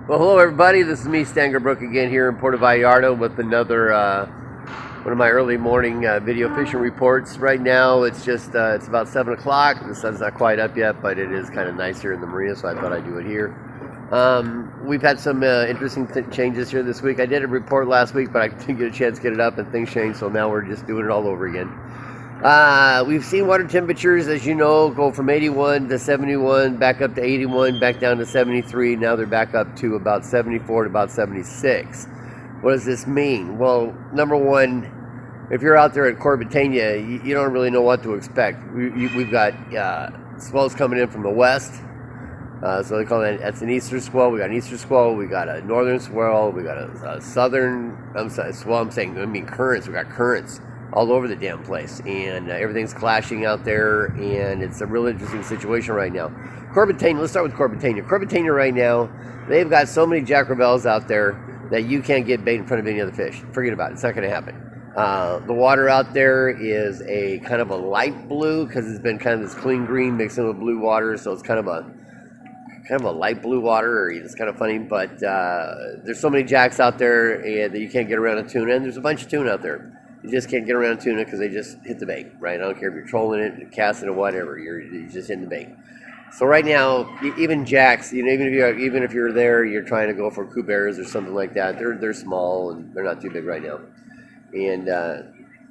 Well, hello everybody. This is me, Stangerbrook, again here in Puerto Vallarta with another one of my early morning video fishing reports. Right now, it's about 7 o'clock. The sun's not quite up yet, but it is kind of nice here in the marina, so I thought I'd do it here. We've had some interesting changes here this week. I did a report last week, but I didn't get a chance to get it up, and things changed, so now we're just doing it all over again. We've seen water temperatures, as you know, go from 81 to 71, back up to 81, back down to 73. Now they're back up to about 74 to about 76. What does this mean? Well, number one, if you're out there at Corbatania, you don't really know what to expect. We've got swells coming in from the west. So they call that's an eastern swell. We got an eastern swell. We got a northern swell. We got a southern swell. I mean currents. We got currents all over the damn place, and everything's clashing out there, and it's a real interesting situation right now. Corbatania, let's start with Corbatania. Corbatania right now, they've got so many Jack Crevalles out there that you can't get bait in front of any other fish. Forget about it. It's not going to happen. The water out there is a kind of a light blue because it's been kind of this clean green mixed in with blue water, so it's kind of a light blue water, or it's kind of funny, but there's so many jacks out there and that you can't get around a tuna, and there's a bunch of tuna out there. You just can't get around tuna because they just hit the bait, right? I don't care if you're trolling it, casting it, whatever. You're just hitting the bait. So right now, even jacks, even if you're there, you're trying to go for coups or something like that. They're small and they're not too big right now. And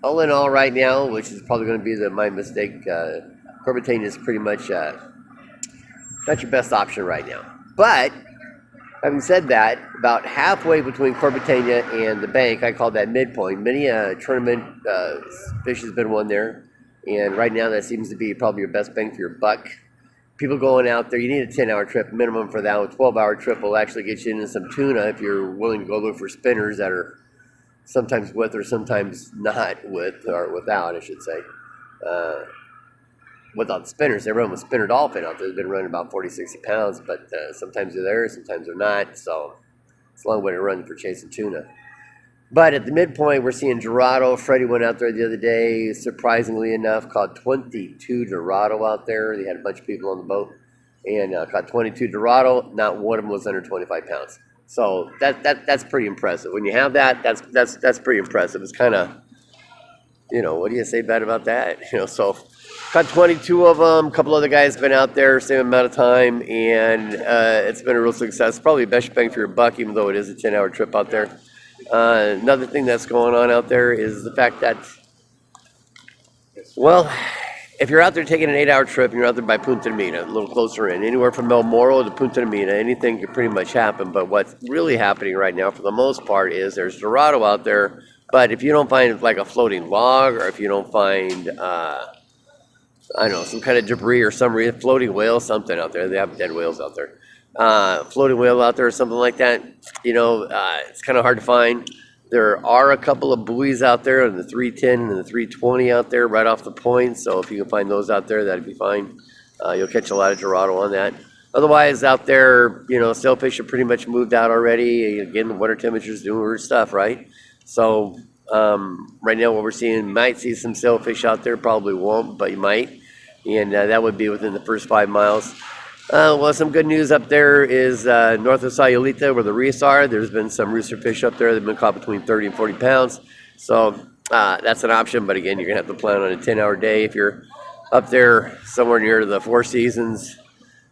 all in all, right now, which is probably going to be my mistake, Corbatania is pretty much not your best option right now. But having said that, about halfway between Corbatania and the bank, I call that midpoint. Many tournament fish has been won there, and right now that seems to be probably your best bang for your buck. People going out there, you need a 10-hour trip minimum for that. A 12-hour trip will actually get you into some tuna if you're willing to go look for spinners that are sometimes with or sometimes not with, or without, I should say. Without the spinners, they run with spinner dolphin out there. They've been running about 40, 60 pounds, but sometimes they're there, sometimes they're not. So it's a long way to run for chasing tuna. But at the midpoint, we're seeing Dorado. Freddie went out there the other day, surprisingly enough, caught 22 Dorado out there. They had a bunch of people on the boat and caught 22 Dorado. Not one of them was under 25 pounds. So that's pretty impressive. When you have that, that's pretty impressive. It's kind of, what do you say bad about that? So caught 22 of them. A couple other guys been out there same amount of time, and it's been a real success. Probably the best bang for your buck, even though it is a 10-hour trip out there. Another thing that's going on out there is the fact that, well, if you're out there taking an 8-hour trip and you're out there by Punta Mita, a little closer in, anywhere from El Morro to Punta Mita, anything can pretty much happen. But what's really happening right now, for the most part, is there's Dorado out there. But if you don't find like a floating log, or if you don't find I don't know, some kind of debris or some floating whale, something out there. They have dead whales out there. Floating whale out there or something like that. It's kind of hard to find. There are a couple of buoys out there in the 310 and the 320 out there right off the point. So if you can find those out there, that'd be fine. You'll catch a lot of Dorado on that. Otherwise, out there, sailfish are pretty much moved out already. Again, the water temperature's doing weird stuff, right? So right now what we're seeing, might see some sailfish out there, probably won't, but you might. And that would be within the first 5 miles. Well, some good news up there is north of Sayulita, where the reefs are. There's been some rooster fish up there that have been caught between 30 and 40 pounds. So that's an option, but again, you're going to have to plan on a 10-hour day. If you're up there somewhere near the Four Seasons,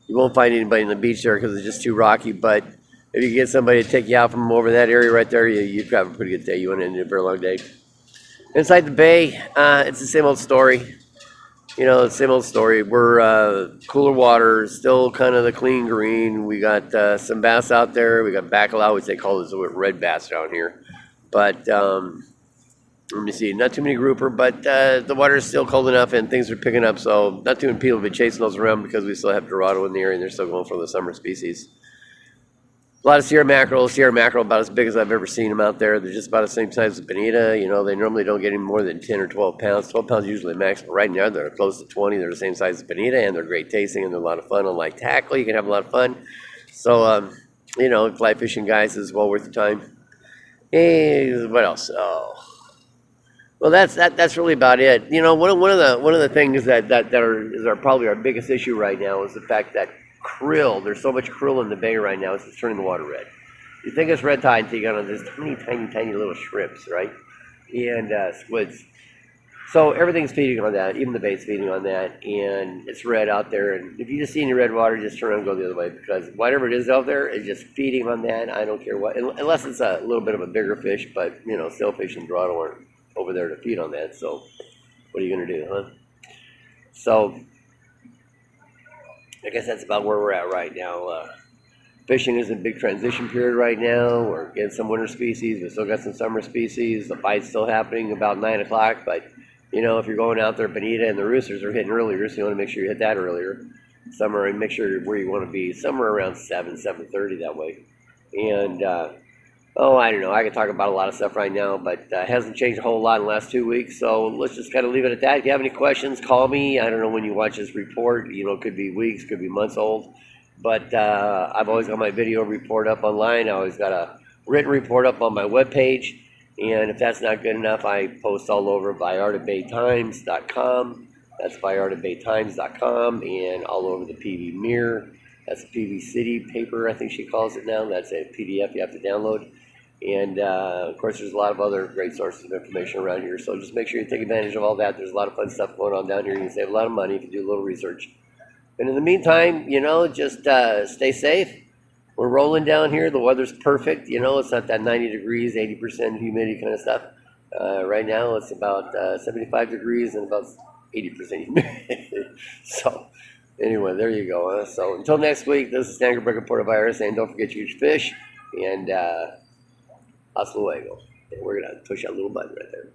you won't find anybody on the beach there because it's just too rocky. But if you get somebody to take you out from over that area right there, you've got a pretty good day. You went into a very long day. Inside the bay, it's the same old story. The same old story. We're cooler water, still kind of the clean green. We got some bass out there. We got bacalao, which they call this red bass down here. But let me see, not too many grouper, but the water is still cold enough and things are picking up. So not too many people have been chasing those around because we still have Dorado in the area and they're still going for the summer species. A lot of Sierra Mackerels. Sierra Mackerel about as big as I've ever seen them out there. They're just about the same size as Bonito. They normally don't get any more than 10 or 12 pounds. 12 pounds usually max, but right now they're close to 20. They're the same size as Bonito, and they're great tasting, and they're a lot of fun. Unlike tackle, you can have a lot of fun. So, fly fishing, guys, is well worth your time. Hey, what else? Oh, well, that's really about it. One of the things that are probably our biggest issue right now is the fact that krill. There's so much krill in the bay right now, it's just turning the water red. You think it's red tide until you got on this tiny little shrimps, right? And squids. So everything's feeding on that, even the bait's feeding on that, and it's red out there. And if you just see any red water, just turn around and go the other way, because whatever it is out there is just feeding on that. I don't care what, unless it's a little bit of a bigger fish, but you know, sailfish and Dorado aren't over there to feed on that. So what are you gonna do, huh? So I guess that's about where we're at right now. Fishing is in a big transition period right now. We're getting some winter species. We still got some summer species. The bite's still happening about 9 o'clock, but you know, if you're going out there, Bonito and the roosters are hitting earlier, so you want to make sure you hit that earlier. Summer, and make sure where you want to be, somewhere around 7:30 that way. And oh, I don't know, I can talk about a lot of stuff right now, but it hasn't changed a whole lot in the last 2 weeks, so let's just kind of leave it at that. If you have any questions, call me. I don't know when you watch this report, you know, it could be weeks, could be months old, but I've always got my video report up online. I always got a written report up on my webpage. And if that's not good enough, I post all over VallartaBayTimes.com. That's VallartaBayTimes.com, and all over the PV Mirror. That's the PV City paper, I think she calls it now. That's a PDF you have to download. And of course, there's a lot of other great sources of information around here. So just make sure you take advantage of all that. There's a lot of fun stuff going on down here. You can save a lot of money if you do a little research. And in the meantime, you know, just stay safe. We're rolling down here. The weather's perfect. You know, it's not that 90 degrees, 80% humidity kind of stuff. Right now, it's about 75 degrees and about 80% humidity. So, anyway, there you go. So, until next week, this is Stanger Brook of Puerto Vallarta saying don't forget you eat fish. And hasta luego. And we're going to push that little button right there.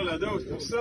Dorado, c'est pour ça.